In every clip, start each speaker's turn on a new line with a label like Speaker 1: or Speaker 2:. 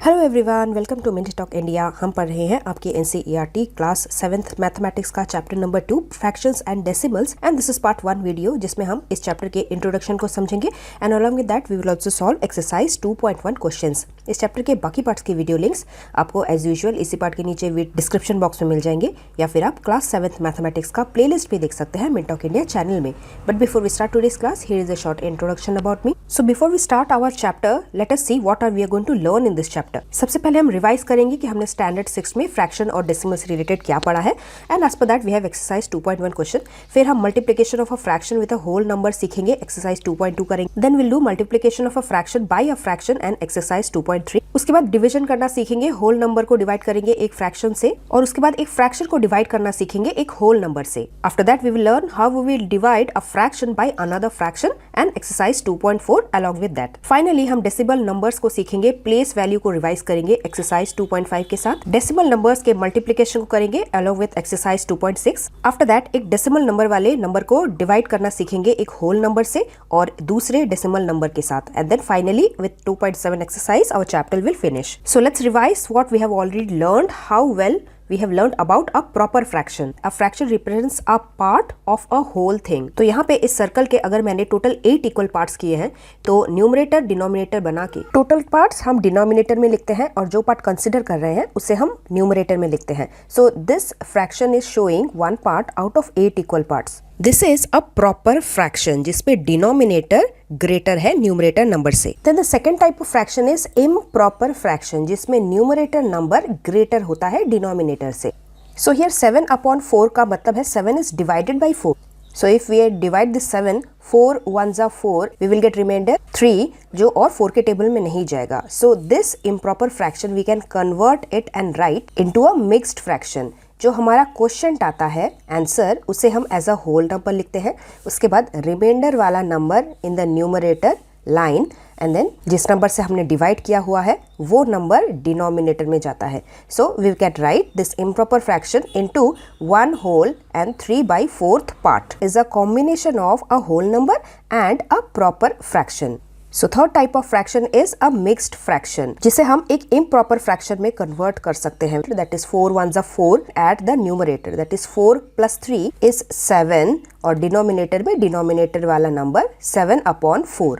Speaker 1: Hello everyone, welcome to Minty Talk India. हम पढ़ रहे हैं आपके एनसीईआरटी क्लास 7th मैथमेटिक्स का chapter number 2 fractions and decimals and this is part 1 video जिसमें हम इस चैप्टर के इंट्रोडक्शन को समझेंगे and along with that we will also solve exercise 2.1 questions. इस चैप्टर के बाकी पार्ट्स की वीडियो लिंक्स आपको एज यूजुअल इसी पार्ट के नीचे डिस्क्रिप्शन बॉक्स में मिल जाएंगे या फिर आप क्लास 7th मैथमेटिक्स का प्लेलिस्ट भी देख सकते हैं मिंटी टॉक इंडिया चैनल में। But before we start today's class, here is a short introduction about me. So before we start our chapter, let us see what are we going to learn in this chapter. सबसे पहले हम revise करेंगे कि हमने standard 6 में fraction और decimal से related क्या पढ़ा है and as per that we have exercise 2.1 question. फिर हम multiplication of a fraction with a whole number सीखेंगे, एक्सरसाइज 2.2 करेंगे। Then will do multiplication of a fraction by a fraction and exercise 2.3। उसके बाद डिवीजन करना सीखेंगे, होल नंबर को divide करेंगे एक फ्रैक्शन से और उसके बाद एक फ्रैक्शन को डिवाइड करना सीखेंगे एक होल नंबर से। After that we will learn how we will divide a fraction by another fraction and exercise 2.4 along with that. Finally हम डेसिमल नंबर्स को सीखेंगे, प्लेस वैल्यू को रिवाइज करेंगे एक्सरसाइज 2.5 के साथ। डेसिमल नंबर्स के मल्टीप्लिकेशन को करेंगे along with exercise 2.6। After that एक डेसिमल नंबर वाले नंबर को डिवाइड करना सीखेंगे एक होल नंबर से और दूसरे डेसिमल नंबर के साथ। And then finally with 2.7 exercise our chapter will finish. So let's revise what we have already learned, how well we have learned about a proper fraction. A fraction represents a part of a whole thing. तो यहाँ पे इस circle के अगर मैंने total 8 equal parts किए हैं तो न्यूमरेटर डिनोमिनेटर बना के टोटल पार्ट्स हम डिनोमिनेटर में लिखते हैं और जो पार्ट कंसिडर कर रहे हैं उसे हम न्यूमरेटर में लिखते हैं। So this fraction is showing one part out of 8 equal parts. This is a proper fraction जिसपे डिनोमिनेटर ग्रेटर है न्यूमरेटर नंबर से। Then the second type of fraction is improper fraction जिसमें न्यूमरेटर नंबर ग्रेटर होता है denominator से। So here 7/4 का मतलब है 7 is divided by 4. So if we divide this 7, 4 ones are 4, we will get remainder 3 जो और 4 के टेबल में नहीं जाएगा। So this improper fraction we can convert it and write into a mixed fraction. जो हमारा क्वेश्चन आता है आंसर उसे हम एज अ होल नंबर लिखते हैं, उसके बाद रिमाइंडर वाला number in the numerator line and then जिस नंबर से हमने डिवाइड किया हुआ है वो नंबर डिनोमिनेटर में जाता है। So we can write this improper fraction into 1 whole and 3/4 part is a combination of a whole number and a proper fraction. So third type of fraction is a mixed fraction जिसे हम एक improper fraction में convert कर सकते हैं। That is 4 ones are 4 at the numerator, that is 4 plus 3 is 7 और denominator में denominator वाला number 7/4।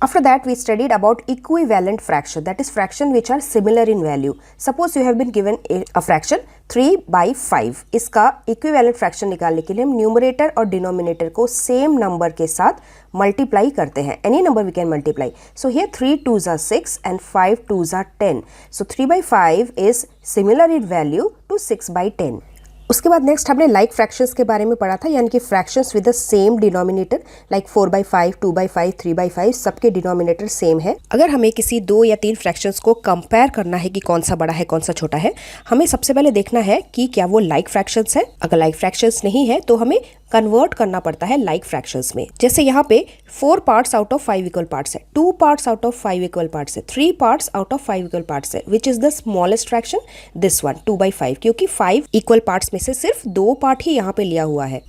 Speaker 1: After that we studied about equivalent fraction, that is fraction which are similar in value. Suppose you have been given a fraction 3/5. इसका equivalent fraction निकालने के लिए हम numerator और denominator को same number के साथ multiply करते हैं। Any number we can multiply. So here 3 2s are 6 and 5 2s are 10. So 3/5 is similar in value to 6/10. उसके बाद नेक्स्ट हमने लाइक फ्रैक्शंस के बारे में पढ़ा था, यानी कि fractions with the same denominator like 4/5, 2/5, 3/5 सबके डिनोमिनेटर सेम है। अगर हमें किसी 2 या 3 फ्रैक्शंस को कंपेयर करना है कि कौन सा बड़ा है कौन सा छोटा है, हमें सबसे पहले देखना है कि क्या वो लाइक फ्रैक्शंस है। अगर लाइक फ्रैक्शंस नहीं है तो हमें कन्वर्ट करना पड़ता है लाइक फ्रैक्शंस में। जैसे यहाँ पे 4 parts out of 5 equal parts है, 2 parts out of 5 equal parts है, 3 parts out of 5 equal parts है। Which is the smallest fraction? This one 2/5, क्योंकि 5 इक्वल पार्ट्स में से सिर्फ 2 पार्ट ही यहाँ पे लिया हुआ है।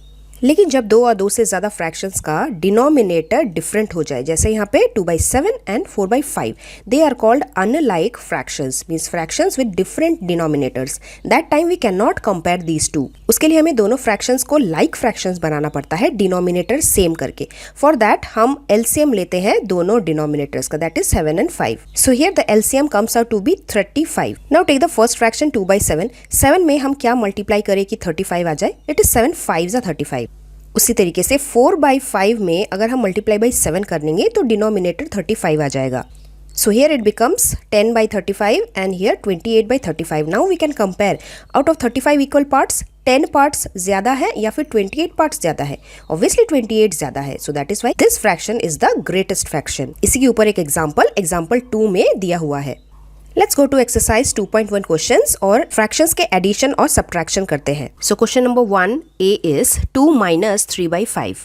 Speaker 1: लेकिन जब 2 और 2 से ज्यादा फ्रैक्शंस का डिनोमिनेटर डिफरेंट हो जाए, जैसे यहाँ पे 2/7 and 4/5, they are called unlike fractions, means fractions with different denominators. That time we can not compare these two. उसके लिए हमें दोनों फ्रैक्शंस को लाइक फ्रैक्शंस बनाना पड़ता है डिनोमिनेटर सेम करके। फॉर दैट हम एलसीएम लेते हैं दोनों डिनोमिनेटर्स का, that is 7 and 5. So here the LCM comes out to be 35. Now take the first fraction 2/7. 7 में हम क्या मल्टीप्लाई करें कि 35 आ जाए? It is 7 5s are 35. उसी तरीके से 4/5 में अगर हम मल्टीप्लाई बाई 7 कर लेंगे तो डिनोमिनेटर 35 आ जाएगा। So here it becomes 10/35 and here 28/35. Now we can compare out of 35 equal parts 10 parts ज्यादा है या फिर 28 पार्ट्स ज्यादा है? ऑब्वियसली 28 ज्यादा है। So that is why this fraction is the greatest fraction. इसी के ऊपर एक एग्जाम्पल 2 में दिया हुआ है। Let's go to exercise 2.1 questions और fractions के addition और subtraction करते हैं। So question number 1 A is 2 minus 3/5.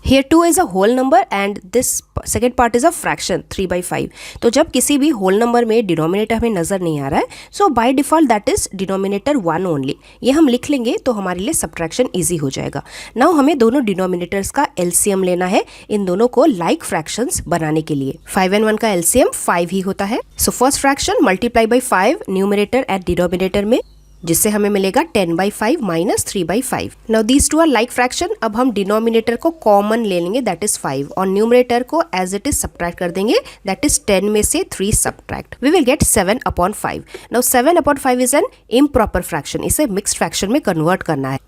Speaker 1: Here 2 is a whole number and this second part is a fraction 3/5. तो जब किसी भी whole number में डिनोमिनेटर हमें नज़र नहीं आ रहा है, so by default that is denominator 1 only. ये हम लिख लेंगे तो हमारे लिए subtraction easy हो जाएगा. Now हमें दोनों डिनोमिनेटर्स का LCM लेना है इन दोनों को like fractions बनाने के लिए. 5 and 1 का LCM 5 ही होता है. So first fraction multiply by 5 numerator and denominator में, जिससे हमें मिलेगा 10/5 minus 3/5. Now these two are like fraction. अब हम डिनोमिनेटर को कॉमन ले लेंगे दैट इज 5 और न्यूमरेटर को एज इट इज सब्ट्रैक्ट कर देंगे दैट इज 10 में से 3 subtract. We will get 7/5. Now 7/5 is an improper fraction. इसे मिक्स्ड फ्रैक्शन में कन्वर्ट करना है.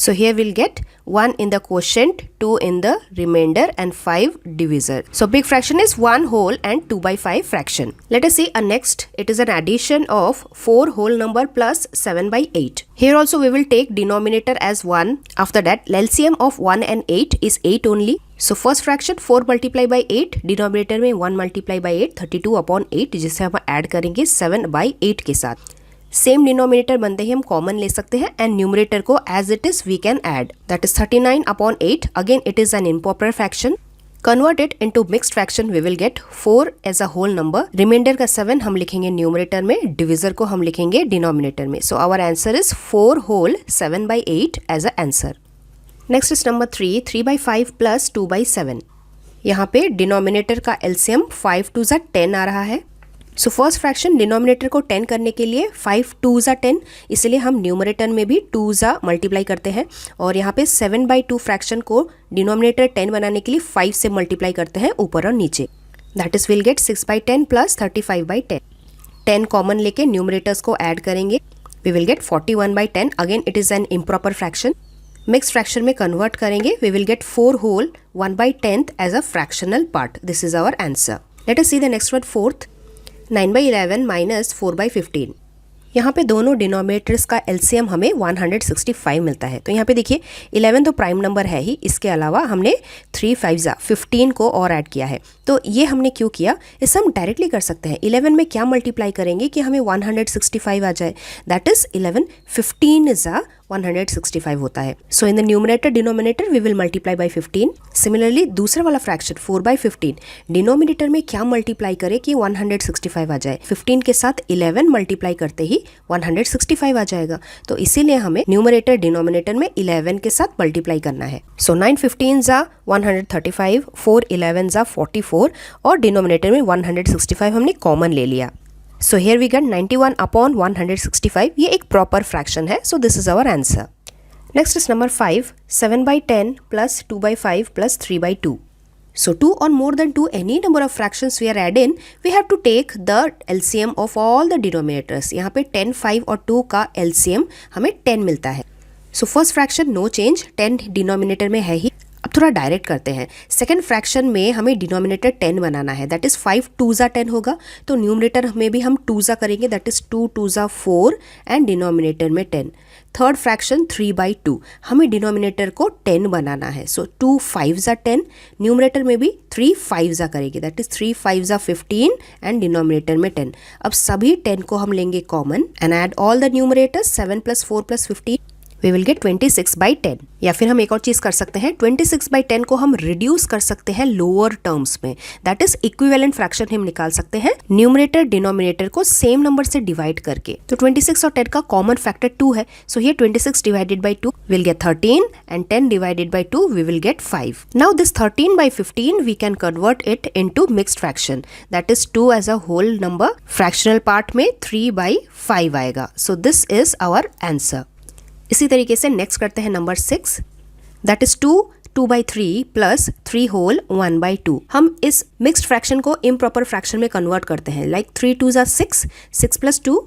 Speaker 1: So here we'll get 1 in the quotient, 2 in the remainder and 5 divisor. So big fraction is 1 whole and 2/5 fraction. Let us see next. It is an addition of 4 whole number plus 7/8. Here also we will take denominator as 1. After that LCM of 1 and 8 is 8 only. So first fraction 4 multiply by 8, denominator में 1 multiply by 8, 32/8 जिसे हम add करेंगे 7/8 के साथ. Same denominator बनते ही हम common ले सकते हैं एंड न्यूमरेटर को as it is we can add that is 39/8. Again it is an improper fraction. Convert it into mixed fraction. We will get 4 as a whole number. Reminder का 7 हम लिखेंगे numerator में, divisor को हम लिखेंगे denominator में. So our answer is 4 whole 7/8 as a answer. Next is number 3 3/5 plus 2/7. यहाँ पे डिनोमिनेटर का एलसीएम 5 2 10 आ रहा है. सो फर्स्ट फ्रैक्शन डिनोमिनेटर को 10 करने के लिए 5 2 10, इसलिए हम न्यूमरेटर में भी 2 मल्टीप्लाई करते हैं और यहाँ पे 7/2 फ्रैक्शन को डिनोमिनेटर 10 बनाने के लिए 5 से मल्टीप्लाई करते हैं ऊपर और नीचे. That is will get 6/10 plus 35/10. 10 common लेके न्यूमरेटर्स को ऐड करेंगे. We will get 41/10. Again it is an improper fraction. Mix fraction में कन्वर्ट करेंगे. We will get 4 whole 1/10 as a fractional part. This is our answer. Let us see the next one. Fourth 9/11 minus 4/15. यहाँ पे दोनों denominators का LCM हमें 165 मिलता है. तो यहाँ पे देखिए 11 तो प्राइम नंबर है ही, इसके अलावा हमने 3 5 15 को और ऐड किया है. तो ये हमने क्यों किया, इसे हम डायरेक्टली कर सकते हैं. 11 में क्या मल्टीप्लाई करेंगे कि हमें 165 आ जाए. दैट इज 11 15 इज 165 होता है. So in the numerator denominator we will multiply by 15. Similarly दूसरा वाला फ्रैक्शन 4/15 डिनोमिनेटर में क्या मल्टीप्लाई करे कि 165 आ जाए. 15 के साथ 11 मल्टीप्लाई करते ही 165 आ जाएगा. तो इसीलिए हमें न्यूमरेटर डिनोमिनेटर में 11 के साथ मल्टीप्लाई करना है. सो 9 15 135, 4 11 44 और डिनोमिनेटर में 165 हमने कॉमन ले लिया. So here we get 91/165. ये एक प्रॉपर फ्रैक्शन है. So this is our answer. Next is number 5 7/10 plus 2/5 plus 3/2. So 2 or more than 2 any number of fractions we are adding, we have to take the LCM of all the denominators. यहाँ पे 10 5 और 2 का LCM हमें 10 मिलता है. So first fraction no change, 10 denominator में है ही. अब थोड़ा डायरेक्ट करते हैं. सेकेंड फ्रैक्शन में हमें डिनोमिनेटर 10 बनाना है. दैट इज 5 2 10 होगा. तो न्यूमरेटर में भी हम 2 करेंगे. दैट इज 2 2 4 एंड डिनोमिनेटर में 10. थर्ड फ्रैक्शन 3/2 हमें डिनोमिनेटर को 10 बनाना है. सो 2 5 10, न्यूमरेटर में भी 3 5 करेंगे. दैट इज 3 5 15 एंड डिनोमिनेटर में 10. अब सभी 10 को हम लेंगे common and add all the numerators. 7 + 4 + 15 we will get 26/10. या फिर हम एक और चीज़ कर सकते हैं. 26/10 को हम रिड्यूस कर सकते हैं लोअर टर्म्स में. दैट इज इक्विवेलेंट फ्रैक्शन हम निकाल सकते हैं न्यूमरेटर डिनोमिनेटर को सेम नंबर से डिवाइड करके. तो 26 और 10 का कॉमन फैक्टर 2 है. So here 26 divided by 2 will get 13 and 10 divided by 2 we will get 5. Now this 13/15 we can convert it into mixed fraction. That is 2 as a whole number. Fractional part में 3/5 आएगा. So this is our answer. इसी तरीके से next करते हैं number 6. That is 2 2/3 plus 3 whole 1/2. हम इस mixed fraction को इम्प्रॉपर फ्रैक्शन में कन्वर्ट करते हैं. लाइक 3 2 6, 6 + 2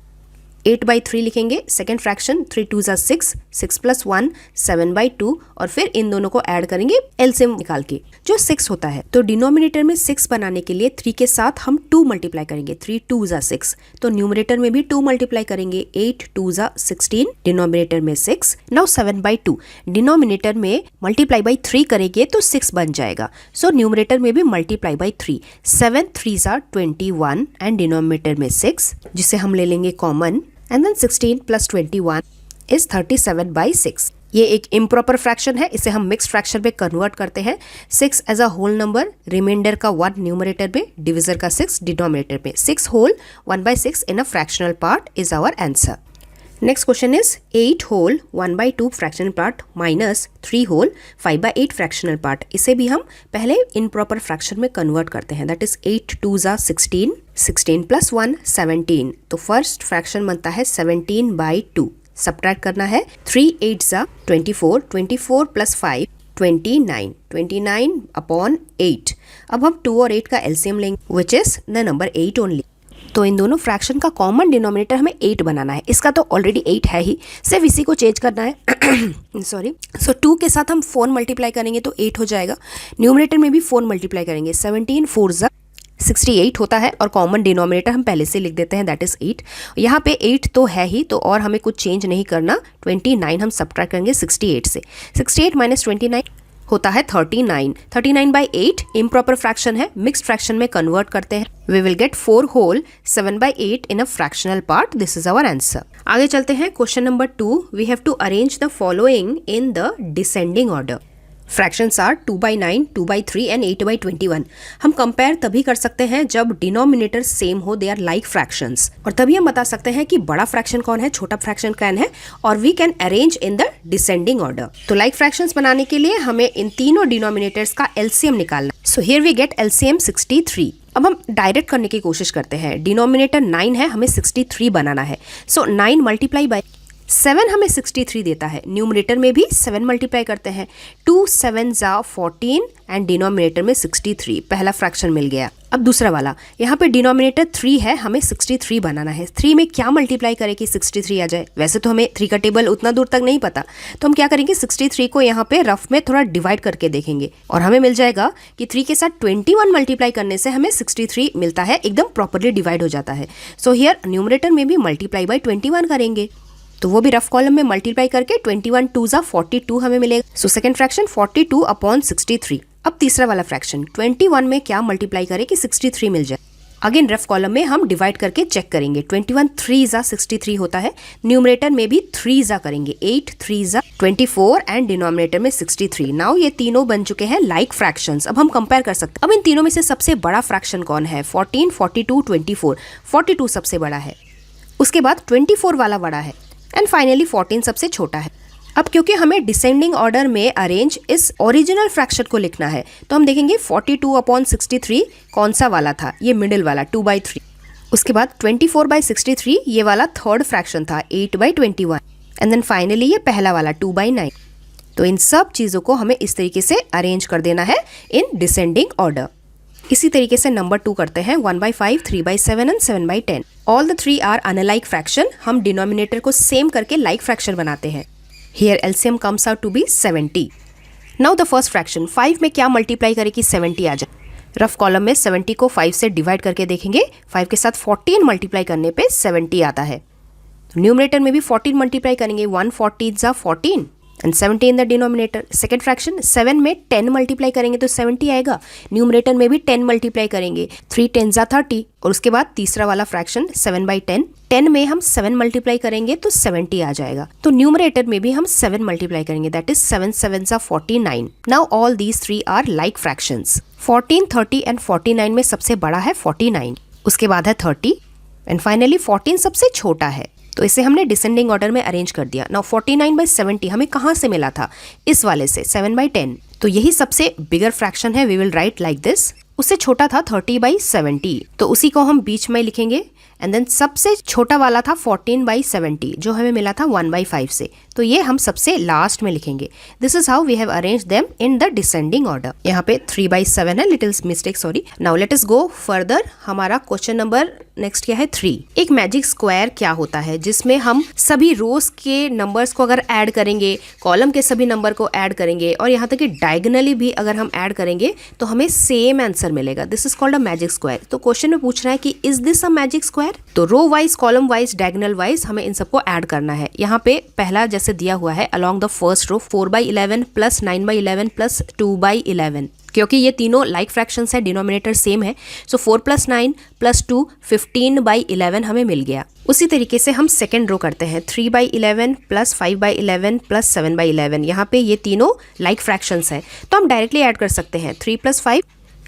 Speaker 1: 8/3 लिखेंगे. सेकेंड फ्रैक्शन 3 2 6, 6 + 1 7/2 और फिर इन दोनों को ऐड करेंगे एलसीएम निकाल के जो 6 होता है. तो डिनोमिनेटर में 6 बनाने के लिए 3 के साथ हम 2 मल्टीप्लाई करेंगे. 3 2 6. तो न्यूमरेटर में भी 2 मल्टीप्लाई करेंगे. 8 2 16, डिनोमिनेटर में 6. नाउ 7/2 डिनोमिनेटर में मल्टीप्लाई बाई 3 करेंगे तो 6 बन जाएगा. सो न्यूमरेटर में भी मल्टीप्लाई बाई 3. 7 3 21 एंड डिनोमिनेटर में 6 जिसे हम ले लेंगे कॉमन. And then 16 + 21 is 37/6. ये एक इम्प्रॉपर फ्रैक्शन है, इसे हम मिक्स्ड फ्रैक्शन में कन्वर्ट करते हैं। 6 as a whole number, reminder का 1 न्यूमरेटर में, डिविजर का 6 डिनोमिनेटर में। 6 whole 1/6 in a fractional part is our answer. Next question is 8 whole 1/2 fractional part minus 3 whole 5/8 fractional part. इसे भी हम पहले इम्प्रॉपर फ्रैक्शन में कन्वर्ट करते हैं। दैट इज 8 2 ज़ा 16, 16 प्लस 1 17। तो फर्स्ट फ्रैक्शन बनता है 17/2। सब्ट्रैक्ट करना है 3 8 ज़ा 24, 24 प्लस 5 29, 29 अपॉन 8। अब हम 2 और 8 का एलसीएम लेंगे विच इज द नंबर 8 ओनली। तो इन दोनों फ्रैक्शन का कॉमन डिनोमिनेटर हमें 8 बनाना है। इसका तो ऑलरेडी 8 है ही, सिर्फ इसी को चेंज करना है। सॉरी। सो 2 के साथ हम 4 मल्टीप्लाई करेंगे तो 8 हो जाएगा। न्यूमरेटर में भी 4 मल्टीप्लाई करेंगे, 17 4 ज़ा 68 होता है और कॉमन डिनोमिनेटर हम पहले से लिख देते हैं, दैट इज 8। यहाँ पे 8 तो है ही, तो और हमें कुछ चेंज नहीं करना। 29 हम सब्ट्रैक्ट करेंगे 68 से। 68 माइनस 29 होता है 39। 39/8 इम्प्रॉपर फ्रैक्शन है, मिक्स्ड फ्रैक्शन में कन्वर्ट करते हैं। We will get 4 whole 7/8 in a fractional part. This is our answer. आगे चलते हैं question number 2। We have to arrange the following in the descending order. Fractions are 2/9, 2/3 and 8/21। हम compare तभी कर सकते हैं जब डिनोमिनेटर सेम हो, दे आर लाइक फ्रैक्शंस, और तभी हम बता सकते हैं कि बड़ा फ्रैक्शन कौन है, छोटा फ्रैक्शन कौन है, और we can arrange in the descending order. तो लाइक फ्रैक्शंस बनाने के लिए हमें इन तीनों डिनोमिनेटर्स का एलसीएम निकालना। So here we get LCM 63। अब हम डायरेक्ट करने की कोशिश करते हैं। डिनोमिनेटर 9 है, हमें 63 बनाना है। सो 9 मल्टीप्लाई बाय 7 हमें 63 देता है। न्यूमरेटर में भी 7 मल्टीप्लाई करते हैं। 2 7 ज़ा 14 एंड डिनोमिनेटर में 63। पहला फ्रैक्शन मिल गया। अब दूसरा वाला, यहाँ पे डिनोमिनेटर 3 है, हमें 63 बनाना है। 3 में क्या मल्टीप्लाई करें कि 63 आ जाए? वैसे तो हमें 3 का टेबल उतना दूर तक नहीं पता, तो हम क्या करेंगे, 63 को यहाँ पे रफ में थोड़ा डिवाइड करके देखेंगे और हमें मिल जाएगा कि 3 के साथ 21 मल्टीप्लाई करने से हमें 63 मिलता है, एकदम प्रॉपरली डिवाइड हो जाता है। सो हियर न्यूमरेटर में भी मल्टीप्लाई बाय 21 करेंगे, तो वो भी रफ कॉलम में मल्टीप्लाई करके 21 2 ज़ा 42 हमें मिलेगा। So second fraction 42 upon 63। अब तीसरा वाला फ्रैक्शन 21 में क्या मल्टीप्लाई करें कि 63 मिल जाए। अगेन रफ कॉलम में हम डिवाइड करके चेक करेंगे। 21 3 ज़ा 63 होता है। न्यूमरेटर में भी 3 ज़ा करेंगे, 8 3 ज़ा 24 एंड डिनोमिनेटर में 63। नाउ ये तीनों बन चुके हैं लाइक फ्रैक्शंस। अब हम कंपेयर कर सकते हैं। अब इन तीनों में से सबसे बड़ा फ्रैक्शन कौन है? 14 42 24। 42 सबसे बड़ा है, उसके बाद 24 वाला बड़ा है, एंड फाइनली 14 सबसे छोटा है। अब क्योंकि हमें डिसेंडिंग ऑर्डर में अरेंज इस ओरिजिनल फ्रैक्शन को लिखना है, तो हम देखेंगे 42 अपॉन 63 कौन सा वाला था, ये मिडिल वाला 2/3। उसके बाद 24/63 ये वाला थर्ड फ्रैक्शन था 8/21, एंड देन फाइनली ये पहला वाला 2/9। तो इन सब चीज़ों को हमें इस तरीके से अरेंज कर देना है इन डिसेंडिंग ऑर्डर। इसी तरीके से नंबर 2 करते हैं 1/5, 3/7 and 7/10। All the 3 are unlike fraction. हम डिनोमिनेटर को सेम करके लाइक फ्रैक्शन बनाते हैं। Here LCM comes out to be 70। Now the first fraction 5 में क्या मल्टीप्लाई करें कि 70 आ जाए। रफ कॉलम में 70 को 5 से डिवाइड करके देखेंगे। 5 के साथ 14 मल्टीप्लाई करने पे 70 आता है। न्यूमरेटर में भी 14 मल्टीप्लाई करेंगे, 1 40 ज़ा 14 and 70 in the denominator. Second fraction 7 में 10 मल्टीप्लाई करेंगे तो 70 आएगा। न्यूमरेटर में भी 10 मल्टीप्लाई करेंगे, 3 10 ज़ा 30। और उसके बाद तीसरा वाला फ्रैक्शन 7/10। 10 में हम 7 मल्टीप्लाई करेंगे तो 70 आ जाएगा। तो न्यूमरेटर में भी हम 7 मल्टीप्लाई करेंगे, दैट इज 7 7 ज़ा 49। Now all these 3 are like fractions. 14 30 and 49 में सबसे बड़ा है 49, उसके बाद है 30 एंड फाइनली 14 सबसे छोटा है। तो इसे हमने डिसेंडिंग ऑर्डर में अरेंज कर दिया। नाउ 49/70 हमें कहाँ से मिला था? इस वाले से 7/10। तो यही सबसे बिगर फ्रैक्शन है। We will write like this. उससे छोटा था 30/70, तो उसी को हम बीच में लिखेंगे। एंड देन सबसे छोटा वाला था 14/70 जो हमें मिला था 1/5 से, तो ये हम सबसे लास्ट में लिखेंगे। This is how we have arrange them in the descending order. यहाँ पे 3/7 है, little mistake, sorry. Now let us go further. हमारा क्वेश्चन नंबर नेक्स्ट क्या है 3। एक मैजिक स्क्वायर क्या होता है जिसमें हम सभी रोज के नंबर्स को अगर ऐड करेंगे, कॉलम के सभी नंबर को ऐड करेंगे और यहाँ तक कि डायगोनली भी अगर हम ऐड करेंगे तो हमें सेम आंसर मिलेगा। This is called a magic square. तो क्वेश्चन में पूछ रहा है कि is this a magic square? तो row wise, column wise, diagonal wise हमें इन सबको ऐड करना है। यहाँ पे पहला जैसे दिया हुआ है along the first row 4/11 plus 9/11 plus 2/11 क्योंकि ये तीनों लाइक फ्रैक्शंस है, डिनोमिनेटर सेम है। सो 4 + 9 + 2 15/11 हमें मिल गया। उसी तरीके से हम सेकेंड रो करते हैं, 3/11 + 5/11 + 7/11। यहाँ पे ये तीनों लाइक फ्रैक्शंस है, तो हम डायरेक्टली ऐड कर सकते हैं। 3 + 5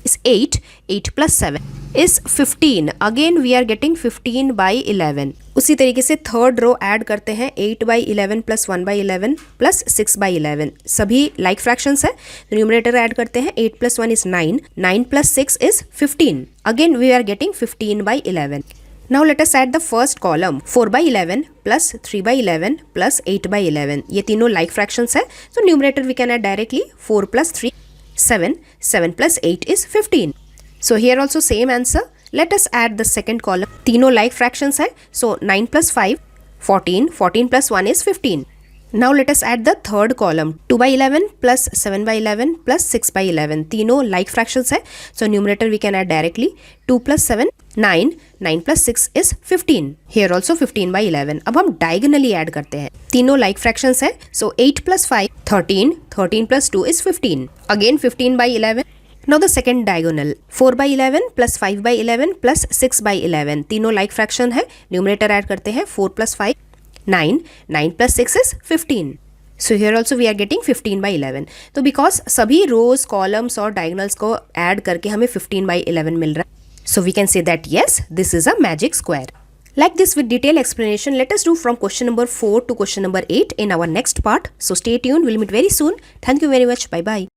Speaker 1: is 8, 8 + 7 is 15। Again we are getting 15/11। उसी तरीके से थर्ड रो ऐड करते हैं, 8/11 + 1/11 + 6/11। सभी लाइक फ्रैक्शंस है, न्यूमरेटर ऐड करते हैं। 8 + 1 is 9, 9 + 6 is 15। Again we are getting 15/11। Now let us add the first column, 4/11 + 3/11 + 8/11। ये तीनों लाइक फ्रैक्शंस है, तो numerator we can add directly. 4 + 3 7, 7 + 8 is 15। So here also same answer. Let us add the second column. तीनों like fractions है, so 9 + 5 14, 14 + 1 is 15। Now let us add the third column, 2/11 + 7/11 + 6/11। तीनों like fractions है, so numerator we can add directly। 2 + 7 9, 9 + 6 is 15। Here also 15/11। अब हम diagonally add करते हैं, तीनों like fractions है, so 8 + 5 13, 13 + 2 is 15। Again 15/11। Now the second diagonal, 4/11 + 5/11 + 6/11। तीनों like fraction है, numerator add करते हैं। 4 + 5 9, 9 + 6 is 15। So here also we are getting 15/11। तो because सभी rows, columns और diagonals को add करके हमें 15/11 मिल रहा है, so we can say that yes, this is a magic square। Like this with detailed explanation, let us do from question number 4 to question number 8 in our next part. So stay tuned, we'll meet very soon. Thank you very much, bye bye।